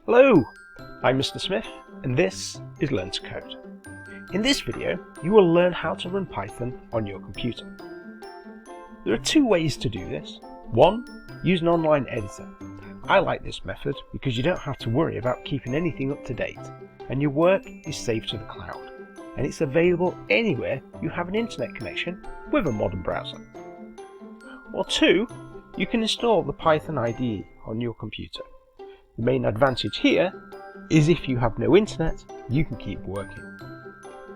Hello, I'm Mr. Smith and this is Learn to Code. In this video you will learn how to run Python on your computer. There are two ways to do this. One, use an online editor. I like this method because you don't have to worry about keeping anything up to date and your work is saved to the cloud and it's available anywhere you have an internet connection with a modern browser. Or two, you can install the Python IDE on your computer. The main advantage here is if you have no internet, you can keep working.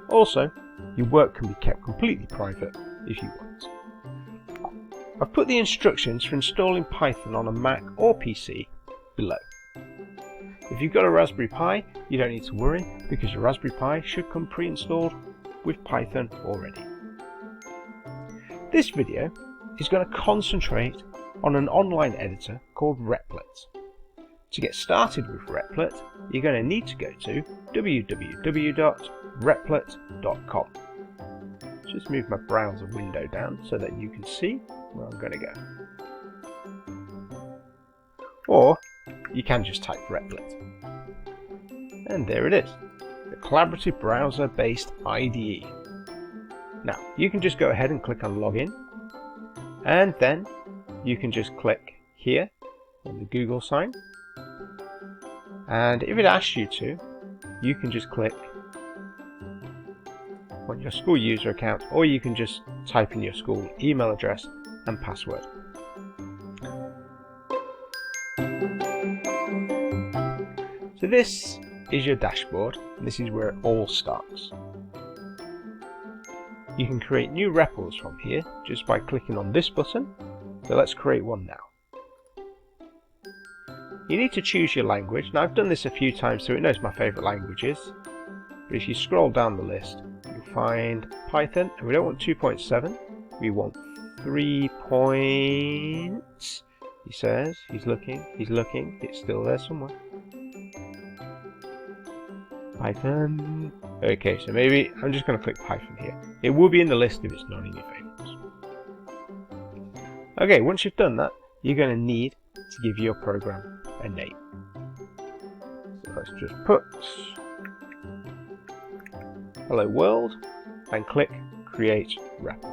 Also, your work can be kept completely private if you want. I've put the instructions for installing Python on a Mac or PC below. If you've got a Raspberry Pi, you don't need to worry because your Raspberry Pi should come pre-installed with Python already. This video is going to concentrate on an online editor called Replit. To get started with Replit, you're going to need to go to www.replit.com. Just move my browser window down so that you can see where I'm going to go. Or you can just type Replit. And there it is, the collaborative browser-based IDE. Now, you can just go ahead and click on Login, and then you can just click here on the Google sign. And if it asks you to, you can just click on your school user account, or you can just type in your school email address and password. So this is your dashboard, and this is where it all starts. You can create new REPLs from here just by clicking on this button. So let's create one now. You need to choose your language. Now I've done this a few times so it knows my favourite languages. But if you scroll down the list, you'll find Python, and we don't want 2.7, we want 3 points. He says, he's looking, it's still there somewhere. Python. Okay, so maybe I'm just going to click Python here. It will be in the list if it's not in your favourites. Okay, once you've done that, you're going to need to give your program a name. So let's just put Hello World and click Create REPL.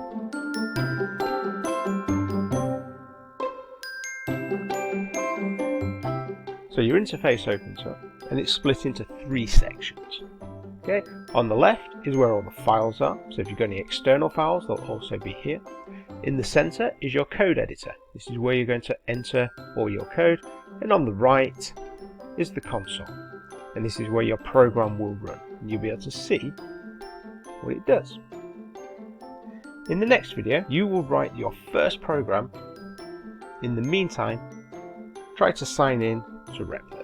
So your interface opens up and it's split into 3 sections. Okay, on the left is where all the files are, so if you've got any external files they'll also be here. In the center is your code editor. This is where you're going to enter all your code, and on the right is the console, and this is where your program will run, and you'll be able to see what it does. In the next video you will write your first program. In the meantime, try to sign in to Replit.